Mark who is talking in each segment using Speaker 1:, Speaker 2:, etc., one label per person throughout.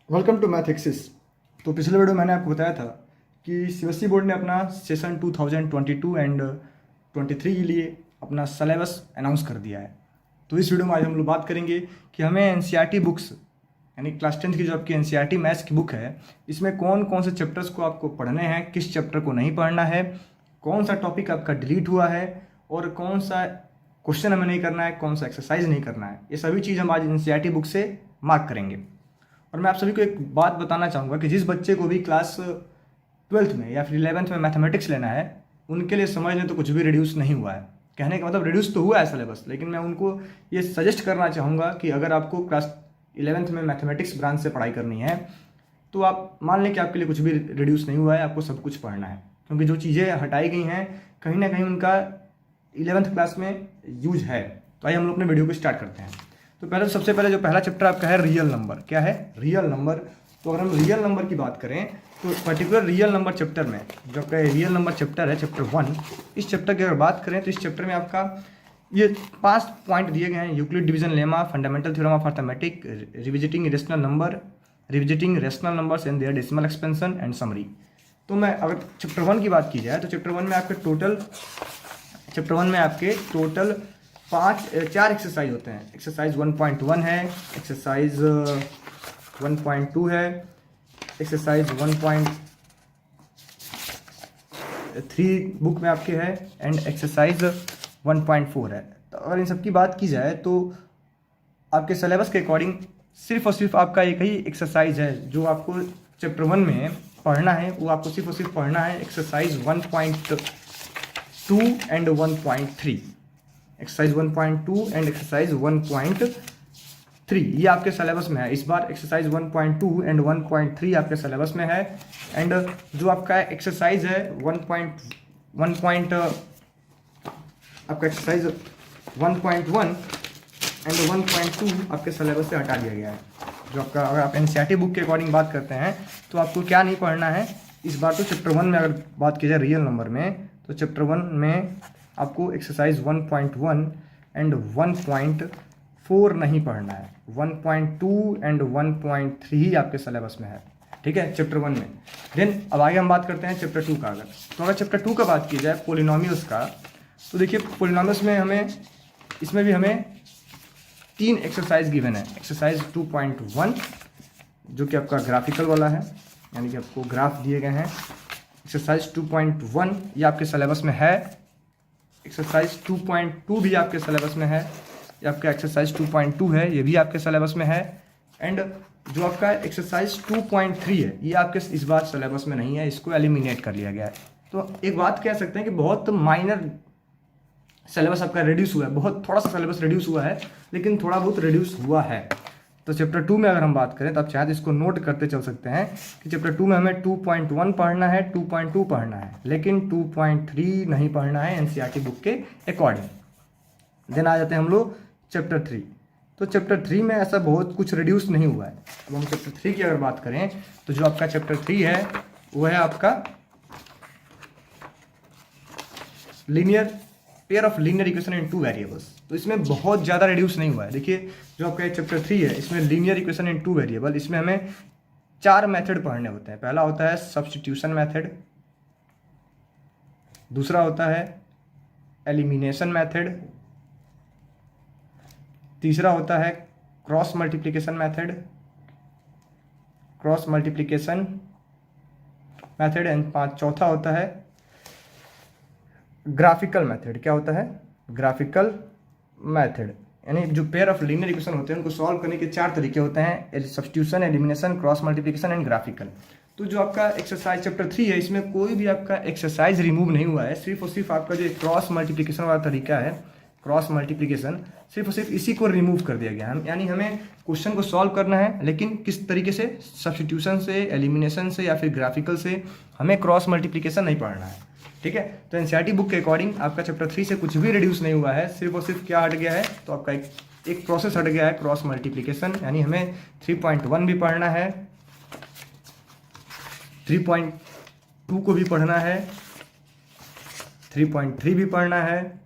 Speaker 1: Welcome to math axis. तो पिछले video मैंने आपको बताया था कि सीबीएसई बोर्ड ने अपना सेशन 2022 एंड 23 के लिए अपना सिलेबस अनाउंस कर दिया है। तो इस वीडियो में आज हम लोग बात करेंगे कि हमें एनसीईआरटी बुक्स यानी क्लास 10th की जो आपकी एनसीईआरटी मैथ्स की बुक है, इसमें कौन कौन से चैप्टर्स को आपको पढ़ने हैं, किस चैप्टर को नहीं पढ़ना है, कौन सा टॉपिक आपका डिलीट हुआ है और कौन सा क्वेश्चन हमें नहीं करना है, कौन सा एक्सरसाइज नहीं करना है। ये सभी चीज़ हम आज एनसीईआरटी बुक से मार्क करेंगे। और मैं आप सभी को एक बात बताना चाहूँगा कि जिस बच्चे को भी क्लास 12th में या फिर 11th में मैथमेटिक्स लेना है, उनके लिए समझ लें तो कुछ भी रिड्यूस नहीं हुआ है। कहने का मतलब रिड्यूस तो हुआ है सिलेबस, लेकिन मैं उनको ये सजेस्ट करना चाहूँगा कि अगर आपको क्लास 11th में मैथमेटिक्स ब्रांच से पढ़ाई करनी है तो आप मान लें कि आपके लिए कुछ भी रिड्यूस नहीं हुआ है, आपको सब कुछ पढ़ना है, क्योंकि जो चीज़ें हटाई गई हैं कहीं ना कहीं उनका 11th क्लास में यूज है। तो आइए हम लोग अपने वीडियो को स्टार्ट करते हैं। तो पहले सबसे पहले जो पहला चैप्टर आपका है रियल नंबर। क्या है? Real number. तो अगर हम रियल नंबर की बात करें तो पर्टिकुलर रियल नंबर चैप्टर में जो आपका रियल नंबर चैप्टर है, चैप्टर 1, इस चैप्टर की अगर बात करें तो इस चैप्टर में आपका ये 5 पॉइंट दिए गए हैं। Euclid division lemma, fundamental theorem of arithmetic, revisiting rational number, revisiting rational numbers and their decimal expansion and summary. तो मैं अगर चैप्टर 1 की बात की जाए तो चैप्टर 1 में आपके टोटल 4 एक्सरसाइज होते हैं। एक्सरसाइज 1.1 है, एक्सरसाइज 1.2 है, एक्सरसाइज 1.3 बुक में आपके है एंड एक्सरसाइज 1.4 है। तो अगर इन सब की बात की जाए तो आपके सिलेबस के अकॉर्डिंग सिर्फ और सिर्फ आपका एक ही एक्सरसाइज है जो आपको चैप्टर 1 में पढ़ना है। वो आपको सिर्फ और सिर्फ पढ़ना है exercise 1.2 and 1.3। Exercise 1.2 and exercise 1.3 ये आपके सिलेबस में है। इस बार एक्सरसाइज 1.2 एंड 1.3 आपके सिलेबस में है। एंड जो आपका एक्सरसाइज है आपका एक्सरसाइज 1.1 एंड 1.2 आपके सिलेबस से हटा दिया गया है। जो आपका अगर आप एनसीईआरटी बुक के अकॉर्डिंग बात करते हैं तो आपको क्या नहीं पढ़ना है इस बार। तो चैप्टर 1 में अगर बात की जाए रियल नंबर में तो चैप्टर 1 में आपको एक्सरसाइज 1.1 एंड 1.4 नहीं पढ़ना है। 1.2 एंड 1.3 ही आपके सिलेबस में है, ठीक है, चैप्टर 1 में। देन अब आगे हम बात करते हैं चैप्टर 2 का। अगर चैप्टर 2 का बात की जाए पोलिनोमियल्स का, तो देखिए पोलिनोमियल्स में इसमें भी हमें 3 एक्सरसाइज गिवन है। एक्सरसाइज 2.1 जो कि आपका ग्राफिकल वाला है, यानी कि आपको ग्राफ दिए गए हैं। एक्सरसाइज 2.1 ये आपके सिलेबस में है। एक्सरसाइज 2.2 भी आपके सिलेबस में है। ये आपका एक्सरसाइज 2.2 है, ये भी आपके सिलेबस में है। एंड जो आपका एक्सरसाइज 2.3 है ये आपके इस बार सिलेबस में नहीं है, इसको एलिमिनेट कर लिया गया है। तो एक बात कह सकते हैं कि बहुत माइनर सिलेबस आपका रिड्यूस हुआ है, बहुत थोड़ा सा सिलेबस रिड्यूस हुआ है, लेकिन थोड़ा बहुत रिड्यूस हुआ है। तो चैप्टर 2 में अगर हम बात करें तो आप चाहे तो इसको नोट करते चल सकते हैं कि चैप्टर 2 में हमें 2.1 पढ़ना है, 2.2 पढ़ना है, लेकिन 2.3 नहीं पढ़ना है एनसीईआरटी बुक के अकॉर्डिंग। देन आ जाते हैं हम लोग चैप्टर 3। तो चैप्टर 3 में ऐसा बहुत कुछ रिड्यूस नहीं हुआ है। अब हम चैप्टर 3 की अगर बात करें तो जो आपका चैप्टर 3 है वो है आपका pair of linear equation in 2 variables. तो इसमें बहुत ज़्यादा रिड्यूस नहीं हुआ है। देखिए जो आपका चैप्टर 3 है इसमें लीनियर इक्वेशन इन 2 वेरिएबल, इसमें हमें 4 मेथड पढ़ने होते हैं। पहला होता है सब्स्टिट्यूशन मेथड, दूसरा होता है एलिमिनेशन मेथड, तीसरा होता है क्रॉस मल्टीप्लिकेशन मेथड एंड चौथा होता है ग्राफिकल मेथड। क्या होता है? Graphical method. यानी जो पेयर ऑफ लीनियर इक्वेशन होते हैं उनको सॉल्व करने के 4 तरीके होते हैं, substitution, elimination, cross multiplication and graphical. तो जो आपका एक्सरसाइज चैप्टर 3 है इसमें कोई भी आपका एक्सरसाइज रिमूव नहीं हुआ है। सिर्फ और सिर्फ आपका जो क्रॉस मल्टीप्लिकेशन वाला तरीका है, क्रॉस मल्टीप्लिकेशन, सिर्फ और सिर्फ इसी को रिमूव कर दिया गया है। यानी हमें क्वेश्चन को सॉल्व करना है, लेकिन किस तरीके से? सब्स्टिट्यूशन से, एलिमिनेशन से या फिर ग्राफिकल से। हमें क्रॉस मल्टीप्लिकेशन नहीं पढ़ना है, ठीक है। तो एनसीईआरटी बुक के अकॉर्डिंग आपका चैप्टर 3 से कुछ भी रिड्यूस नहीं हुआ है। सिर्फ और सिर्फ क्या हट गया है? तो आपका एक प्रोसेस हट गया है, क्रॉस मल्टीप्लिकेशन। यानी हमें 3.1 भी पढ़ना है, 3.2 को भी पढ़ना है, 3.3 भी पढ़ना है।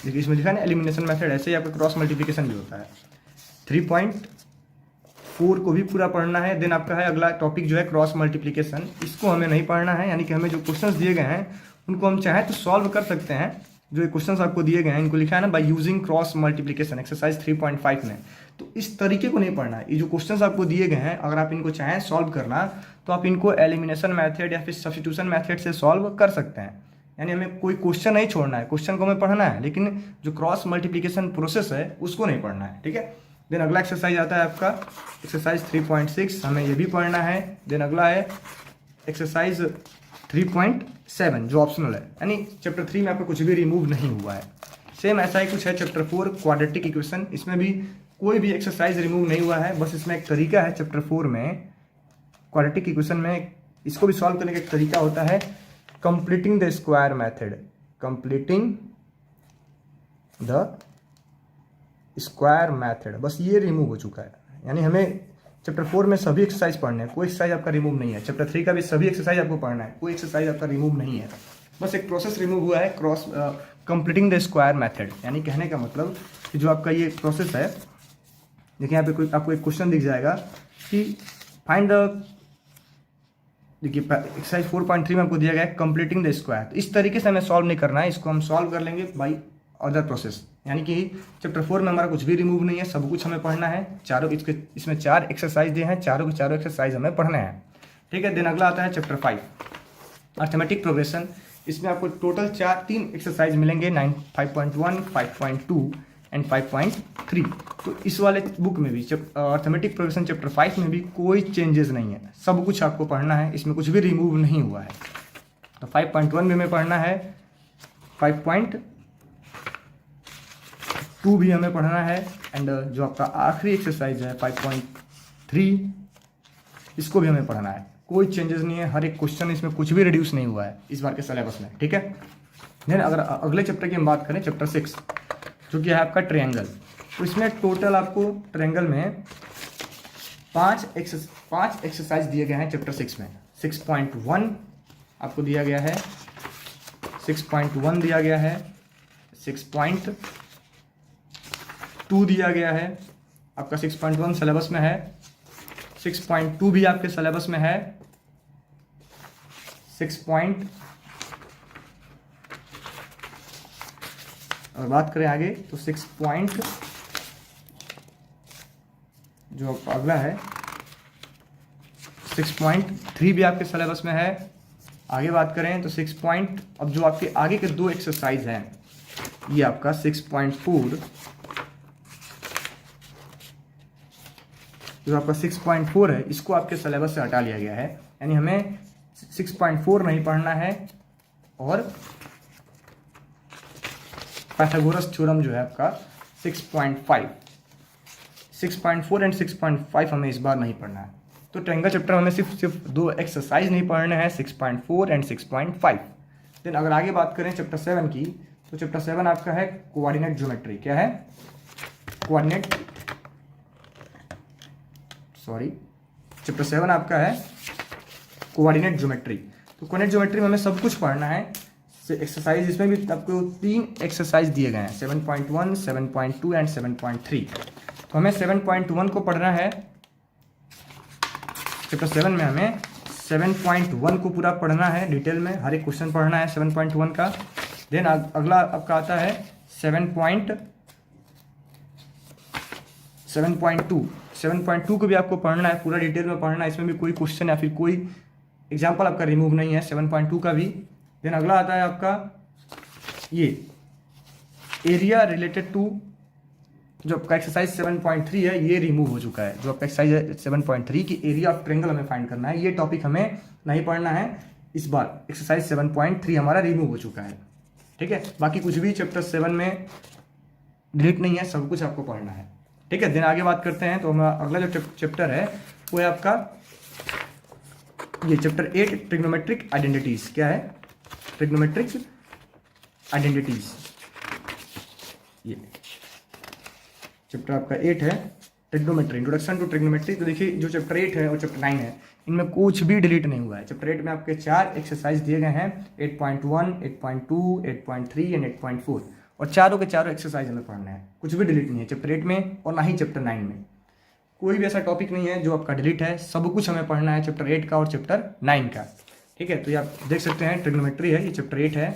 Speaker 1: देखिए इसमें लिखा है ना एलिमिनेशन मेथड, ऐसे ही आपका क्रॉस मल्टीप्लिकेशन भी होता है। 4 को भी पूरा पढ़ना है। देन आपका है अगला टॉपिक जो है क्रॉस मल्टीप्लिकेशन, इसको हमें नहीं पढ़ना है, यानी कि हमें जो क्वेश्चंस दिए गए हैं उनको हम चाहे तो सॉल्व कर सकते हैं। जो क्वेश्चंस आपको दिए गए हैं इनको लिखा है ना by using cross multiplication exercise 3.5 में, तो इस तरीके को नहीं पढ़ना है। ये जो क्वेश्चंस आपको दिए गए हैं अगर आप इनको चाहें सॉल्व करना तो आप इनको एलिमिनेशन मेथड या फिर सब्स्टिट्यूशन मेथड से सॉल्व कर सकते हैं। यानी हमें कोई क्वेश्चन नहीं छोड़ना है, क्वेश्चन को हमें पढ़ना है, लेकिन जो क्रॉस मल्टीप्लिकेशन प्रोसेस है उसको नहीं पढ़ना है। ठीक है। देन अगला एक्सरसाइज आता है आपका एक्सरसाइज 3.6, हमें ये भी पढ़ना है। देन अगला है एक्सरसाइज 3.7 जो ऑप्शनल है, यानी चैप्टर 3 में आपका कुछ भी रिमूव नहीं हुआ है। सेम ऐसा ही कुछ है चैप्टर 4 क्वाड्रेटिक इक्वेशन, इसमें भी कोई भी एक्सरसाइज रिमूव नहीं हुआ है, बस इसमें एक तरीका है चैप्टर 4 में क्वाड्रेटिक इक्वेशन में इसको भी सॉल्व करने का एक तरीका होता है completing the square method, completing the square method, बस ये रिमूव हो चुका है। यानी हमें चैप्टर 4 में सभी एक्सरसाइज पढ़ने हैं, कोई एक्सरसाइज आपका रिमूव नहीं है। चैप्टर 3 का भी सभी एक्सरसाइज आपको पढ़ना है, कोई एक्सरसाइज आपका रिमूव नहीं है, बस एक प्रोसेस रिमूव हुआ है cross completing the square method. यानी कहने का मतलब कि जो आपका ये प्रोसेस है, देखिए यहाँ पे कोई आपको एक क्वेश्चन दिख जाएगा कि फाइंड द, देखिए एक्सरसाइज 4.3 में आपको दिया गया है कंप्लीटिंग द स्क्वायर, तो इस तरीके से हमें सॉल्व नहीं करना है, इसको हम सॉल्व कर लेंगे बाई अदर प्रोसेस। यानी कि चैप्टर 4 में हमारा कुछ भी रिमूव नहीं है, सब कुछ हमें पढ़ना है। चारों इसमें 4 एक्सरसाइज दिए हैं, चारों के चारों एक्सरसाइज हमें पढ़ने हैं। ठीक है। देन अगला आता है चैप्टर 5 अर्थमेटिक प्रोग्रेशन, इसमें आपको टोटल 3 एक्सरसाइज मिलेंगे 5.1, 5.2 एंड 5.3। तो इस वाले बुक में भी अर्थमेटिक प्रोग्रेशन चैप्टर 5 में भी कोई चेंजेस नहीं है, सब कुछ आपको पढ़ना है, इसमें कुछ भी रिमूव नहीं हुआ है। तो 5.1 भी हमें पढ़ना है, 5.2 भी हमें पढ़ना है, एंड जो आपका आखिरी एक्सरसाइज है 5.3 इसको भी हमें पढ़ना है। कोई चेंजेस नहीं है, हर एक क्वेश्चन इसमें कुछ भी रिड्यूस नहीं हुआ है इस बार के सिलेबस में। ठीक है। देन अगर अगले चैप्टर की हम बात करें चैप्टर 6 जो कि है आपका ट्रायंगल, तो इसमें टोटल आपको ट्रायंगल में 5 एक्सरसाइज दिए गए हैं चैप्टर 6 में। 6.1 आपको दिया गया है, 6.1 दिया गया है, 6.2 दिया गया है, आपका 6.1 सिलेबस में है, 6.2 भी आपके सिलेबस में है, 6. और बात करें आगे तो 6. जो अगला है 6.3 भी आपके सिलेबस में है। आगे बात करें तो 6. अब जो आपके आगे के 2 एक्सरसाइज हैं ये आपका 6.4, जो आपका 6.4 है इसको आपके सिलेबस से हटा लिया गया है, यानी हमें 6.4 नहीं पढ़ना है, और पाइथागोरस थ्योरम जो है आपका 6.5, 6.4 एंड 6.5 हमें इस बार नहीं पढ़ना है। तो ट्रायंगल चैप्टर में हमें सिर्फ 2 एक्सरसाइज नहीं पढ़ने हैं, 6.4 एंड 6.5। देन अगर आगे बात करें चैप्टर 7 की, तो चैप्टर 7 आपका है कोऑर्डिनेट ज्योमेट्री। क्या है? चैप्टर 7 आपका है कोऑर्डिनेट ज्योमेट्री। तो कोऑर्डिनेट ज्योमेट्री में हमें सब कुछ पढ़ना है। एक्सरसाइज इसमें भी आपको 3 एक्सरसाइज दिए गए हैं, 7.1, 7.2 एंड 7.3। तो हमें 7.1 को पढ़ना है। चैप्टर 7 में हमें 7.1 को पूरा पढ़ना है, डिटेल में हर एक क्वेश्चन पढ़ना है 7.1 का। देन अगला आपका आता है 7.2। 7.2 को भी आपको पढ़ना है, पूरा डिटेल में पढ़ना है, इसमें भी कोई क्वेश्चन या फिर कोई एग्जाम्पल आपका रिमूव नहीं है 7.2 का भी। देन अगला आता है आपका ये एरिया रिलेटेड टू, जो आपका एक्सरसाइज 7.3 है ये रिमूव हो चुका है। जो आपका एक्सरसाइज है 7.3 की एरिया ऑफ ट्रायंगल हमें फाइंड करना है, ये टॉपिक हमें नहीं पढ़ना है इस बार। एक्सरसाइज 7.3 हमारा रिमूव हो चुका है। ठीक है, बाकी कुछ भी चैप्टर 7 में डिलीट नहीं है, सब कुछ आपको पढ़ना है। ठीक है, दिन आगे बात करते हैं। तो हमारा अगला जो चैप्टर है वो है आपका ये चैप्टर 8 ट्रिग्नोमेट्रिक आइडेंटिटीज। क्या है? Trigonometric identities. ये चैप्टर आपका 8 है ट्रिग्नोमेट्री, इंट्रोडक्शन टू ट्रिग्नोमेट्री। तो देखिए जो चैप्टर 8 है और चैप्टर 9 है इनमें कुछ भी डिलीट नहीं हुआ है। चैप्टर 8 में आपके 4 एक्सरसाइज दिए गए हैं, 8.1, 8.2, 8.3 एंड 8.4, और चारों के चारों एक्सरसाइज हमें पढ़ना है, कुछ भी डिलीट नहीं है चैप्टर 8 में और ना ही चैप्टर 9 में। कोई भी ऐसा टॉपिक नहीं है जो आपका डिलीट है, सब कुछ हमें पढ़ना है चैप्टर 8 का और चैप्टर 9 का। ठीक है, तो ये आप देख सकते हैं ट्रिग्नोमेट्री है, ये चैप्टर 8 है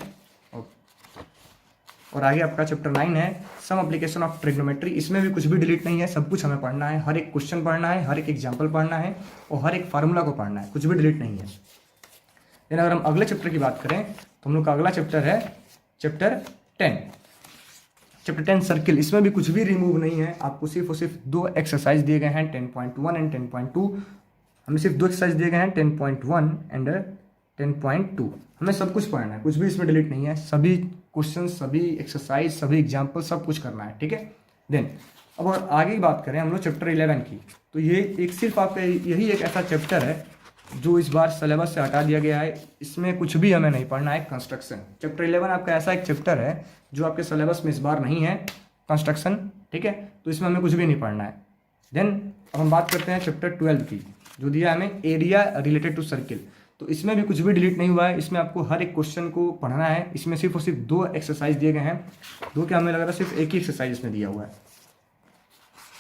Speaker 1: और आगे आपका चैप्टर 9 है सम एप्लीकेशन ऑफ ट्रिग्नोमेट्री। इसमें भी कुछ भी डिलीट नहीं है, सब कुछ हमें पढ़ना है, हर एक क्वेश्चन पढ़ना है, हर एक एग्जाम्पल पढ़ना है और हर एक फार्मूला को पढ़ना है, कुछ भी डिलीट नहीं है। देन अगर हम अगले चैप्टर की बात करें तो हम लोग का अगला चैप्टर है चैप्टर 10। चैप्टर 10 सर्किल, इसमें भी कुछ भी रिमूव नहीं है, आपको सिर्फ और सिर्फ 2 एक्सरसाइज दिए गए हैं 10.1 एंड 10.2। हमें सिर्फ 2 एक्सरसाइज दिए गए हैं 10.1 एंड 10.2। हमें सब कुछ पढ़ना है, कुछ भी इसमें डिलीट नहीं है, सभी क्वेश्चन, सभी एक्सरसाइज, सभी एग्जाम्पल, सब कुछ करना है। ठीक है, देन अब और आगे की बात करें हम लोग चैप्टर 11 की, तो ये एक सिर्फ आपका यही एक ऐसा चैप्टर है जो इस बार सिलेबस से हटा दिया गया है, इसमें कुछ भी हमें नहीं पढ़ना है। कंस्ट्रक्शन, चैप्टर 11 आपका ऐसा एक चैप्टर है जो आपके सिलेबस में इस बार नहीं है, कंस्ट्रक्शन। ठीक है, तो इसमें हमें कुछ भी नहीं पढ़ना है। देन अब हम बात करते हैं चैप्टर 12 की, जो दिया है हमें एरिया रिलेटेड टू सर्किल। तो इसमें भी कुछ भी डिलीट नहीं हुआ है, इसमें आपको हर एक क्वेश्चन को पढ़ना है। इसमें सिर्फ और सिर्फ 2 एक्सरसाइज दिए गए हैं, 2 क्या हमें लग रहा है सिर्फ एक ही एक्सरसाइज इसमें दिया हुआ है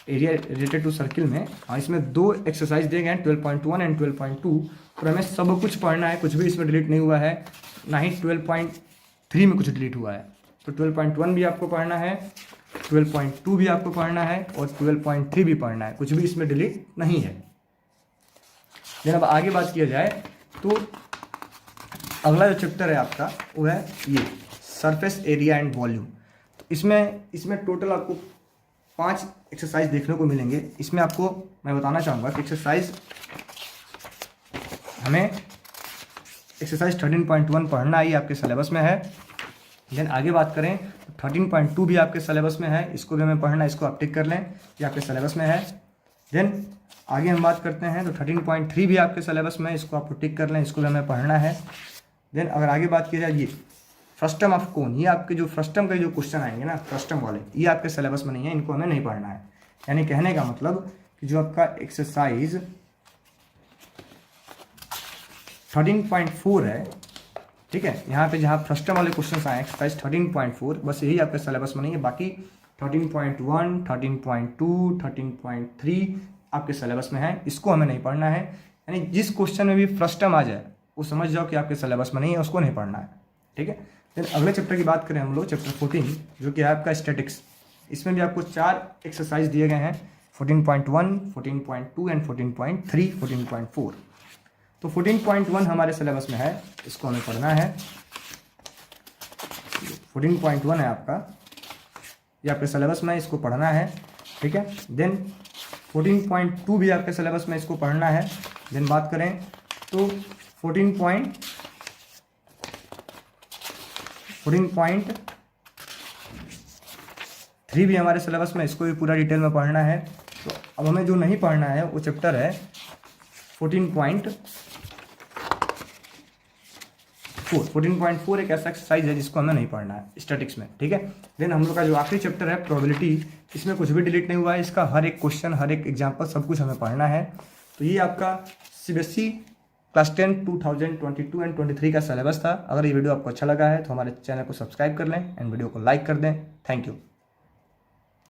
Speaker 1: एरिया रिलेटेड टू सर्किल में। हाँ, इसमें 2 एक्सरसाइज दिए गए हैं 12.1 एंड 12.2 और हमें सब कुछ पढ़ना है, कुछ भी इसमें डिलीट नहीं हुआ है, ना ही 12.3 में कुछ डिलीट हुआ है। तो 12.1 भी आपको पढ़ना है, 12.2 भी आपको पढ़ना है और 12.3 भी पढ़ना है, कुछ भी इसमें डिलीट नहीं है। देन अब आगे बात किया जाए तो अगला जो चैप्टर है आपका वो है ये सरफेस एरिया एंड वॉल्यूम। तो इसमें टोटल आपको 5 एक्सरसाइज देखने को मिलेंगे। इसमें आपको मैं बताना चाहूँगा कि एक्सरसाइज हमें एक्सरसाइज 13.1 पढ़ना ही आपके सिलेबस में है। देन आगे बात करें तो 13.2 भी आपके सिलेबस में है, इसको भी हमें पढ़ना है, इसको आप टिक कर लें, ये आपके सिलेबस में है। देन आगे हम बात करते हैं तो 13.3 भी आपके सिलेबस में है, इसको आप टिक कर लें, इसको भी हमें पढ़ना है। देन अगर आगे बात की जाए ये फ्रस्टम ऑफ कोन, ये आपके जो फ्रस्टम के जो क्वेश्चन आएंगे ना फ्रस्टम वाले, ये आपके सिलेबस में नहीं है, इनको हमें नहीं पढ़ना है। यानी कहने का मतलब कि जो आपका एक्सरसाइज 13.4 है, ठीक है, यहाँ पे जहाँ फ्रस्टम वाले क्वेश्चन आए एक्सरसाइज 13.4, बस यही आपके सिलेबस में नहीं है। बाकी 13.1, 13.2, 13.3 आपके सिलेबस में है, इसको हमें नहीं पढ़ना है। यानी जिस क्वेश्चन में भी फ्रस्टम आ जाए वो समझ जाओ कि आपके सिलेबस में नहीं है, उसको नहीं पढ़ना है। ठीक है, फिर अगले चैप्टर की बात करें हम लोग चैप्टर 14 जो कि है आपका स्टैटिक्स। इसमें भी आपको 4 एक्सरसाइज दिए गए हैं 14.1, 14.2 एंड 14.3, 14.4। तो 14.1 हमारे सिलेबस में है, इसको हमें पढ़ना है। 14.1 है आपका, ये आपके सिलेबस में है, इसको पढ़ना है। ठीक है, देन 14.2 भी आपके सिलेबस में, इसको पढ़ना है। देन बात करें तो 14.3 भी हमारे सिलेबस में, इसको भी पूरा डिटेल में पढ़ना है। तो अब हमें जो नहीं पढ़ना है वो चैप्टर है 14.4 एक ऐसा एक्सरसाइज है जिसको हमें नहीं पढ़ना है स्टैटिक्स में। ठीक है, देन हम लोग का जो आखिरी चैप्टर है प्रोबेबिलिटी, इसमें कुछ भी डिलीट नहीं हुआ है, इसका हर एक क्वेश्चन, हर एक एग्जांपल, सब कुछ हमें पढ़ना है। तो ये आपका CBSE क्लास 10 2022 एंड 23 का सिलेबस था। अगर ये वीडियो आपको अच्छा लगा है तो हमारे चैनल को सब्सक्राइब कर लें एंड वीडियो को लाइक कर दें। Thank you.